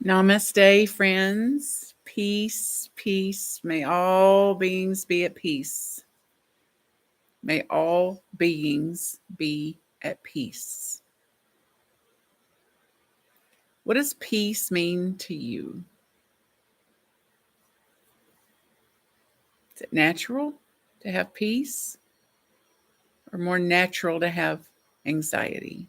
Namaste, friends. Peace, peace. May all beings be at peace. May all beings be at peace. What does peace mean to you? Is it natural to have peace or more natural to have anxiety?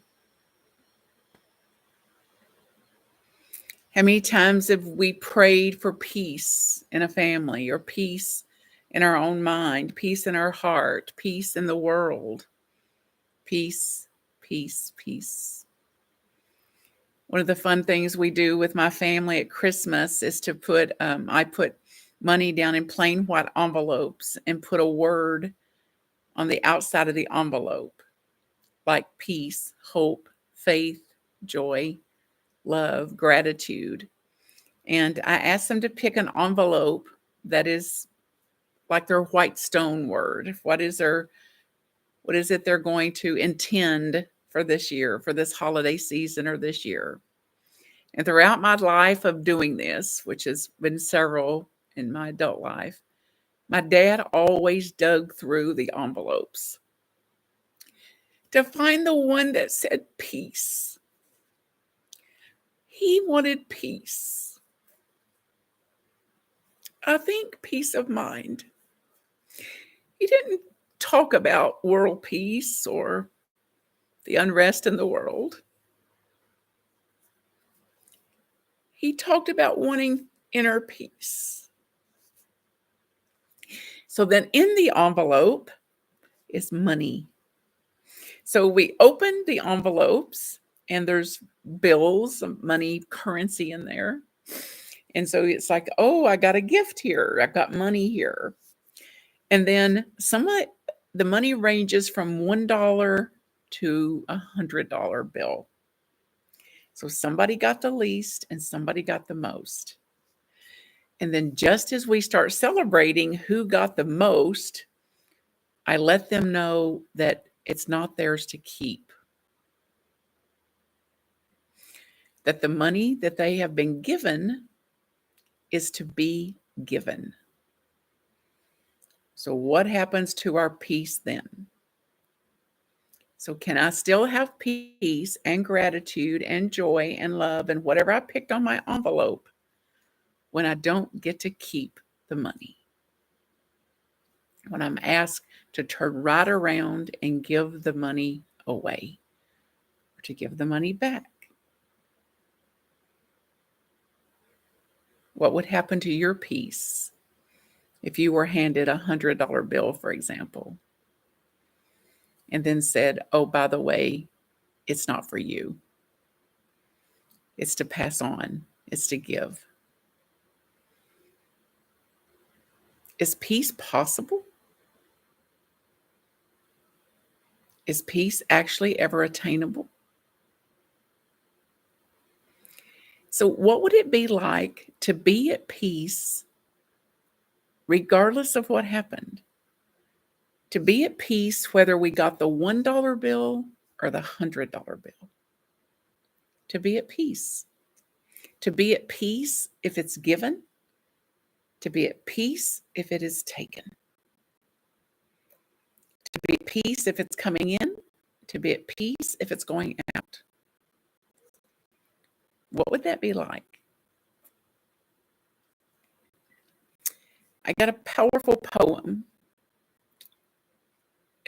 How many times have we prayed for peace in a family or peace in our own mind, peace in our heart, peace in the world? Peace, peace, peace. One of the fun things we do with my family at Christmas is to I put money down in plain white envelopes and put a word on the outside of the envelope, like peace, hope, faith, joy, love, gratitude. And I asked them to pick an envelope that is like their white stone word. What is it they're going to intend for this year, for this holiday season or this year? And throughout my life of doing this, which has been several in my adult life, my dad always dug through the envelopes to find the one that said peace. He wanted peace. I think peace of mind. He didn't talk about world peace or the unrest in the world. He talked about wanting inner peace. So then in the envelope is money. So we open the envelopes and there's bills, money, currency in there. And so it's like, oh, I got a gift here. I've got money here. And then the money ranges from $1 to $100 bill. So somebody got the least and somebody got the most. And then just as we start celebrating who got the most, I let them know that it's not theirs to keep. That the money that they have been given is to be given. So what happens to our peace then? So can I still have peace and gratitude and joy and love and whatever I picked on my envelope when I don't get to keep the money? When I'm asked to turn right around and give the money away or to give the money back? What would happen to your peace if you were handed $100 bill, for example, and then said, oh, by the way, it's not for you. It's to pass on. It's to give. Is peace possible? Is peace actually ever attainable? So what would it be like to be at peace regardless of what happened? To be at peace whether we got the $1 bill or the $100 bill. To be at peace. To be at peace if it's given. To be at peace if it is taken. To be at peace if it's coming in. To be at peace if it's going out. What would that be like? I got a powerful poem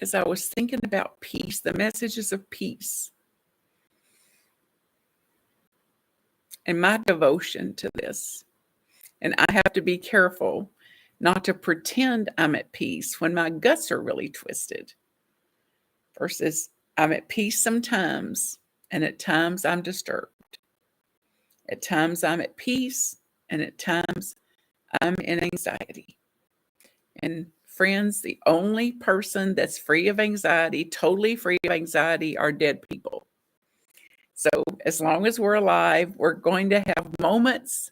as I was thinking about peace, the messages of peace, and my devotion to this. And I have to be careful not to pretend I'm at peace when my guts are really twisted, versus I'm at peace sometimes, and at times I'm disturbed. At times I'm at peace, and at times I'm in anxiety. And friends, the only person that's free of anxiety, totally free of anxiety, are dead people. So as long as we're alive, we're going to have moments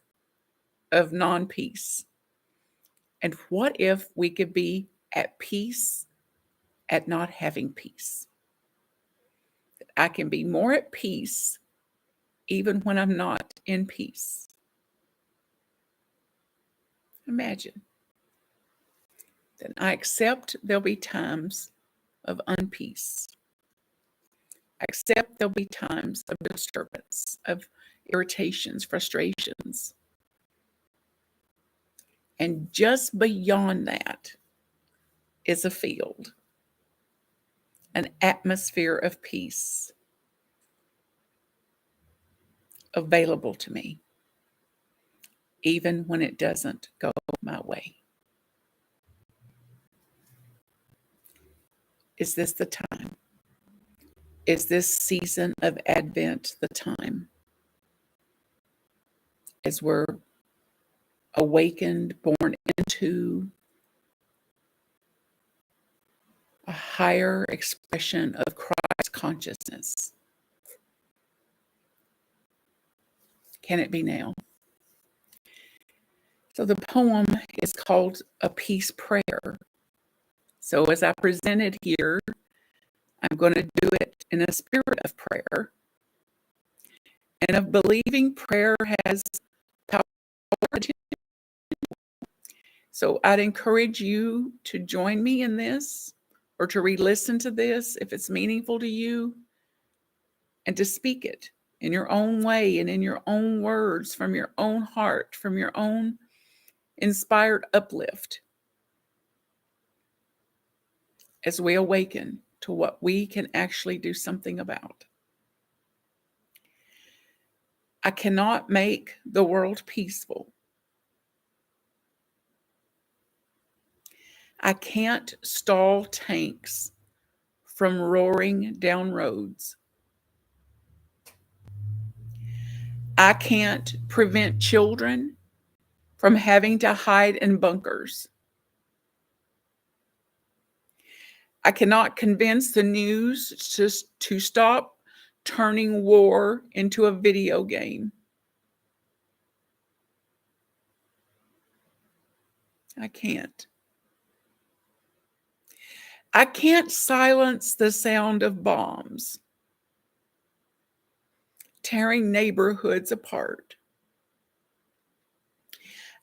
of non-peace. And what if we could be at peace at not having peace? I can be more at peace even when I'm not in peace. Imagine. Then I accept there'll be times of unpeace. I accept there'll be times of disturbance, of irritations, frustrations. And just beyond that is a field, an atmosphere of peace available to me, even when it doesn't go my way. Is this the time? Is this season of Advent the time as we're awakened, born into a higher expression of Christ consciousness? Can it be now? So the poem is called A Peace Prayer. So as I present it here, I'm going to do it in a spirit of prayer and of believing prayer has power. So I'd encourage you to join me in this or to re-listen to this if it's meaningful to you and to speak it in your own way and in your own words, from your own heart, from your own inspired uplift as we awaken to what we can actually do something about. I cannot make the world peaceful. I can't stall tanks from roaring down roads. I can't prevent children from having to hide in bunkers. I cannot convince the news to stop turning war into a video game. I can't. I can't silence the sound of bombs tearing neighborhoods apart.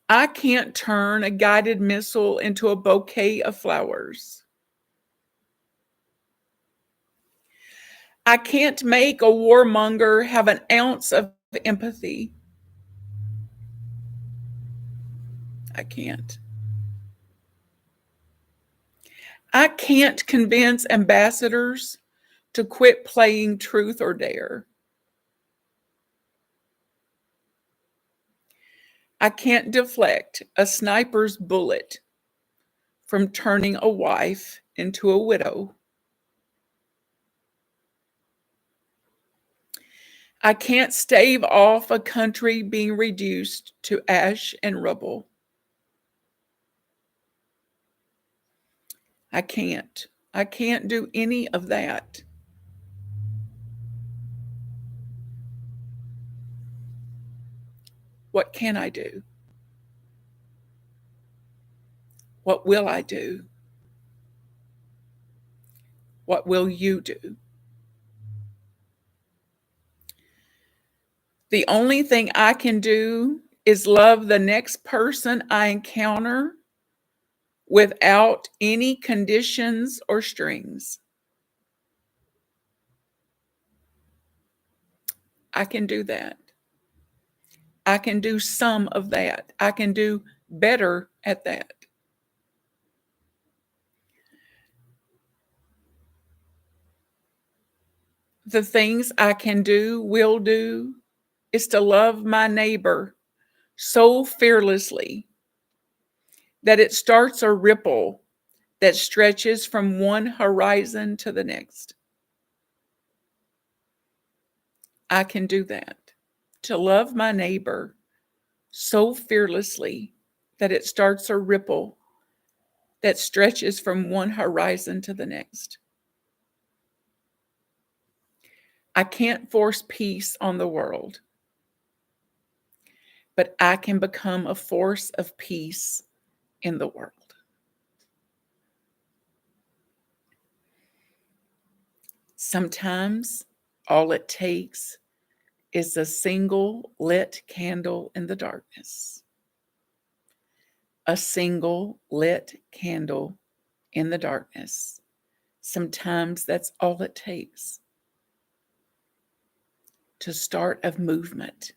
I can't turn a guided missile into a bouquet of flowers. I can't make a warmonger have an ounce of empathy. I can't. I can't convince ambassadors to quit playing truth or dare. I can't deflect a sniper's bullet from turning a wife into a widow. I can't stave off a country being reduced to ash and rubble. I can't. I can't do any of that. What can I do? What will I do? What will you do? The only thing I can do is love the next person I encounter without any conditions or strings. I can do that. I can do some of that. I can do better at that. The things I can do, will do, is to love my neighbor so fearlessly that it starts a ripple that stretches from one horizon to the next. I can do that. To love my neighbor so fearlessly that it starts a ripple that stretches from one horizon to the next. I can't force peace on the world, but I can become a force of peace in the world. Sometimes all it takes is a single lit candle in the darkness. A single lit candle in the darkness. Sometimes that's all it takes to start a movement,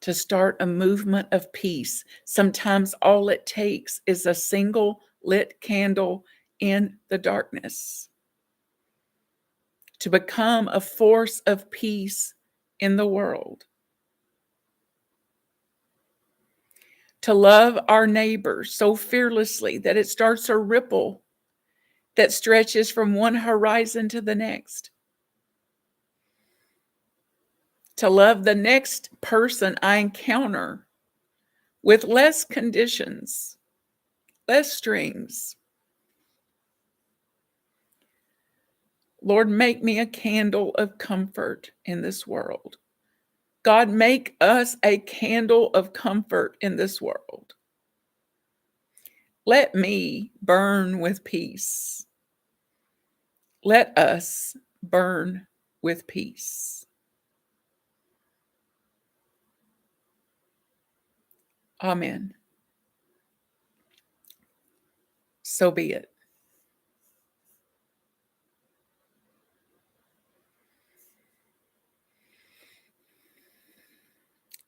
to start a movement of peace. Sometimes all it takes is a single lit candle in the darkness to become a force of peace in the world. To love our neighbors so fearlessly that it starts a ripple that stretches from one horizon to the next. To love the next person I encounter with less conditions, less strings. Lord, make me a candle of comfort in this world. God, make us a candle of comfort in this world. Let me burn with peace. Let us burn with peace. Amen. So be it.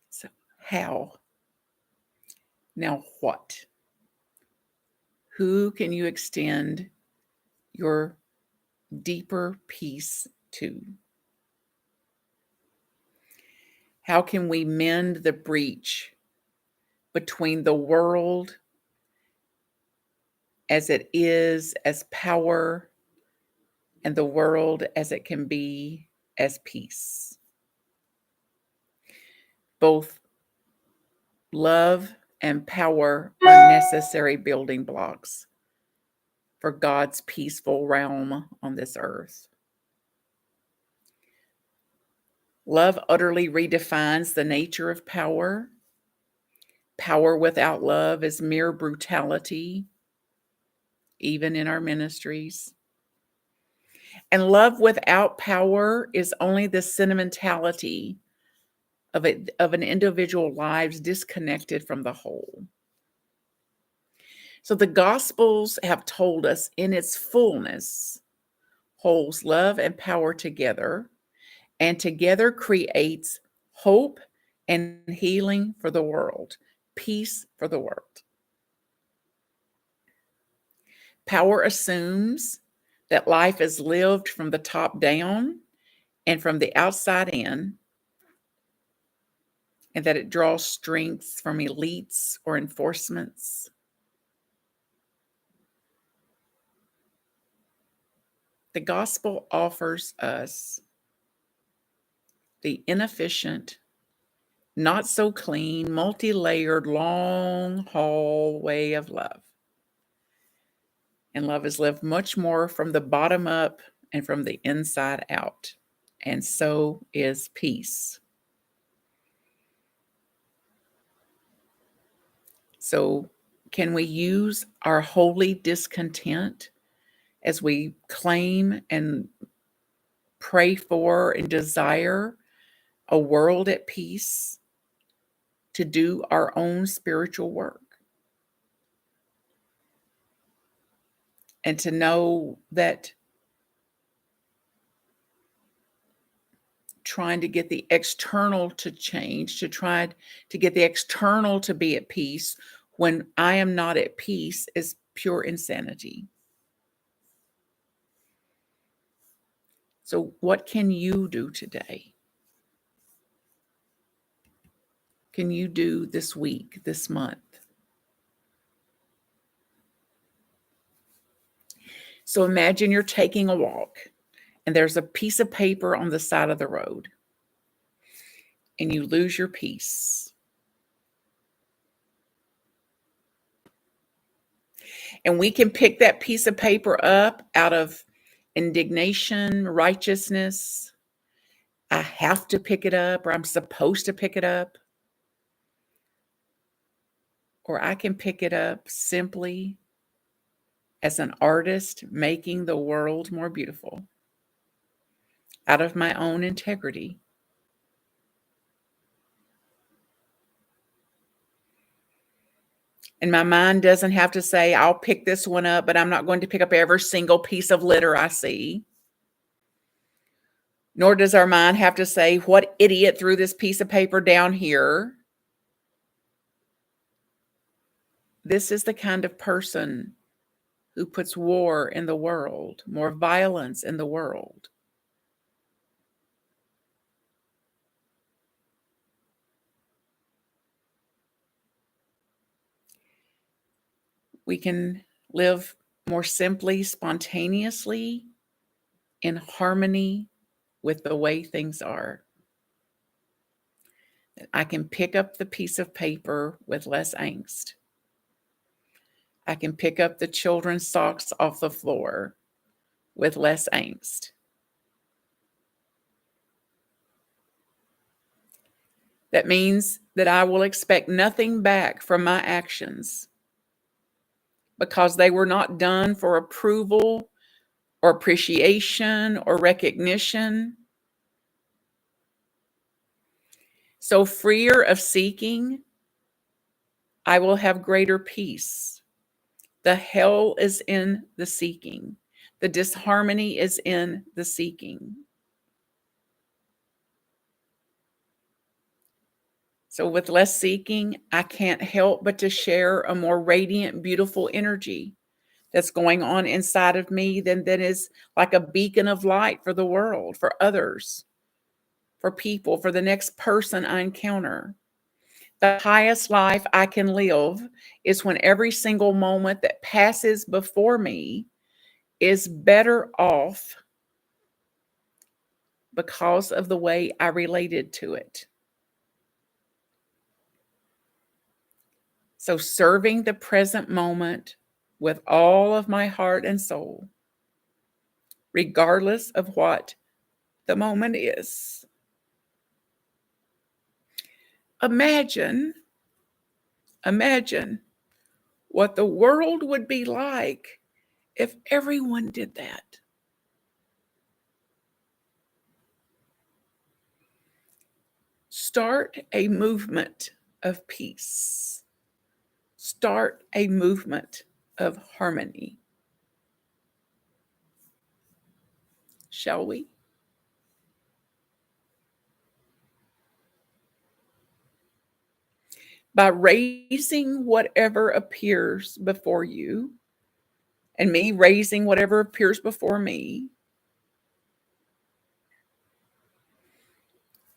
So, how? Now, what? Who can you extend your deeper peace to? How can we mend the breach between the world as it is, as power, and the world as it can be, as peace? Both love and power are necessary building blocks for God's peaceful realm on this earth. Love utterly redefines the nature of power. Power without love is mere brutality, even in our ministries. And love without power is only the sentimentality of an individual lives disconnected from the whole. So the Gospels have told us in its fullness holds love and power together, and together creates hope and healing for the world, peace for the world. Power assumes that life is lived from the top down and from the outside in, and that it draws strength from elites or enforcements. The gospel offers us the inefficient, not so clean, multi-layered, long haul way of love. And love is lived much more from the bottom up and from the inside out. And so is peace. So, can we use our holy discontent as we claim and pray for and desire a world at peace to do our own spiritual work? And to know that trying to get the external to change, to try to get the external to be at peace when I am not at peace is pure insanity. So, what can you do today? Can you do this week, this month? So, imagine you're taking a walk and there's a piece of paper on the side of the road and you lose your peace. And we can pick that piece of paper up out of indignation, righteousness. I have to pick it up, or I'm supposed to pick it up. Or I can pick it up simply as an artist making the world more beautiful out of my own integrity. And my mind doesn't have to say, I'll pick this one up, but I'm not going to pick up every single piece of litter I see. Nor does our mind have to say, what idiot threw this piece of paper down here? This is the kind of person who puts war in the world, more violence in the world. We can live more simply, spontaneously, in harmony with the way things are. I can pick up the piece of paper with less angst. I can pick up the children's socks off the floor with less angst. That means that I will expect nothing back from my actions because they were not done for approval or appreciation or recognition. So, freer of seeking, I will have greater peace. The hell is in the seeking. The disharmony is in the seeking. So, with less seeking, I can't help but to share a more radiant, beautiful energy that's going on inside of me that is like a beacon of light for the world, for others, for people, for the next person I encounter. The highest life I can live is when every single moment that passes before me is better off because of the way I related to it. So, serving the present moment with all of my heart and soul, regardless of what the moment is. Imagine what the world would be like if everyone did that. Start a movement of peace. Start a movement of harmony. Shall we? By raising whatever appears before you, and me raising whatever appears before me,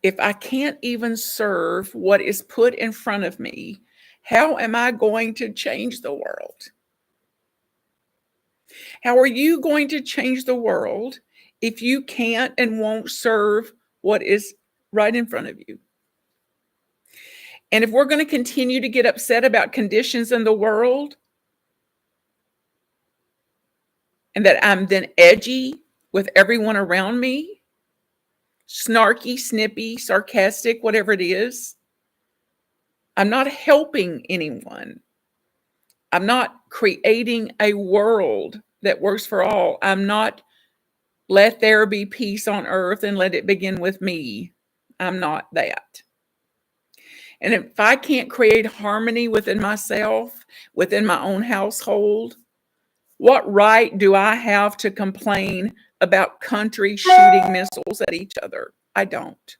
if I can't even serve what is put in front of me, how am I going to change the world? How are you going to change the world if you can't and won't serve what is right in front of you? And if we're going to continue to get upset about conditions in the world, and that I'm then edgy with everyone around me, snarky, snippy, sarcastic, whatever it is, I'm not helping anyone. I'm not creating a world that works for all. I'm not let there be peace on earth and let it begin with me. I'm not that. And if I can't create harmony within myself, within my own household, what right do I have to complain about countries shooting missiles at each other? I don't.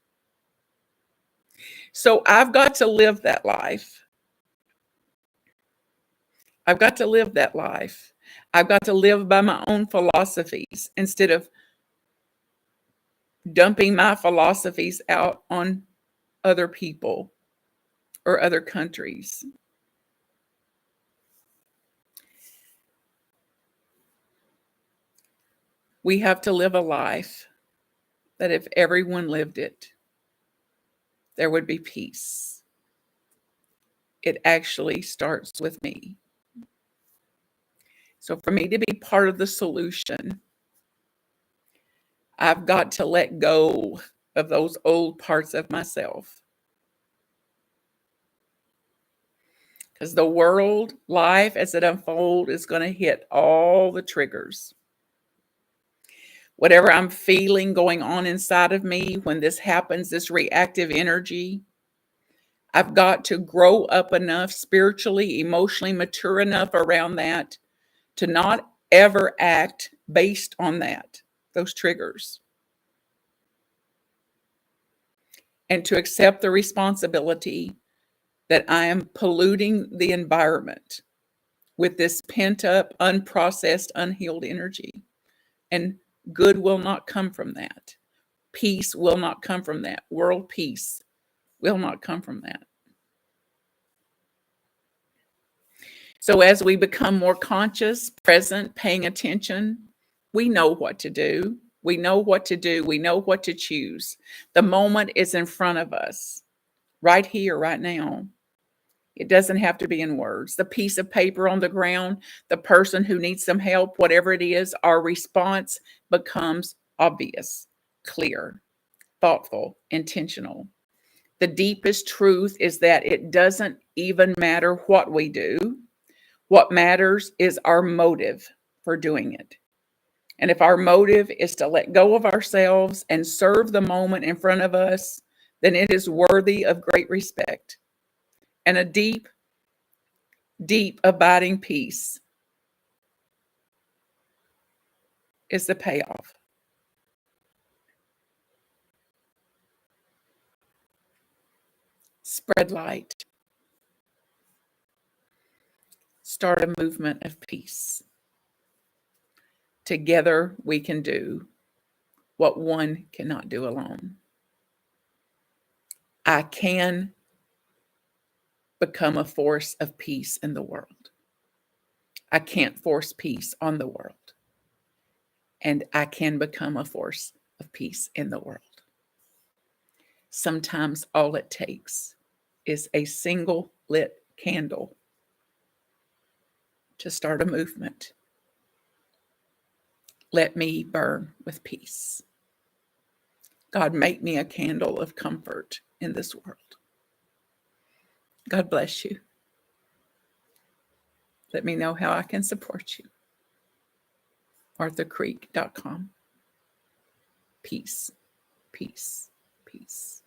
So I've got to live that life. I've got to live that life. I've got to live by my own philosophies instead of dumping my philosophies out on other people or other countries. We have to live a life that if everyone lived it, there would be peace. It actually starts with me. So for me to be part of the solution, I've got to let go of those old parts of myself. Because the world, life as it unfolds, is going to hit all the triggers. Whatever I'm feeling going on inside of me when this happens, this reactive energy, I've got to grow up enough spiritually, emotionally mature enough around that to not ever act based on those triggers, and to accept the responsibility that I am polluting the environment with this pent up, unprocessed, unhealed energy. And good will not come from that. Peace will not come from that. World peace will not come from that. So, as we become more conscious, present, paying attention, we know what to do. We know what to do. We know what to choose. The moment is in front of us, right here, right now. It doesn't have to be in words. The piece of paper on the ground, the person who needs some help, whatever it is, our response becomes obvious, clear, thoughtful, intentional. The deepest truth is that it doesn't even matter what we do. What matters is our motive for doing it. And if our motive is to let go of ourselves and serve the moment in front of us, then it is worthy of great respect and a deep, deep, abiding peace is the payoff. Spread light. Start a movement of peace. Together we can do what one cannot do alone. I can become a force of peace in the world. I can't force peace on the world. And I can become a force of peace in the world. Sometimes all it takes is a single lit candle to start a movement. Let me burn with peace. God, make me a candle of comfort in this world. God bless you. Let me know how I can support you. ArthurCreek.com. Peace, peace, peace.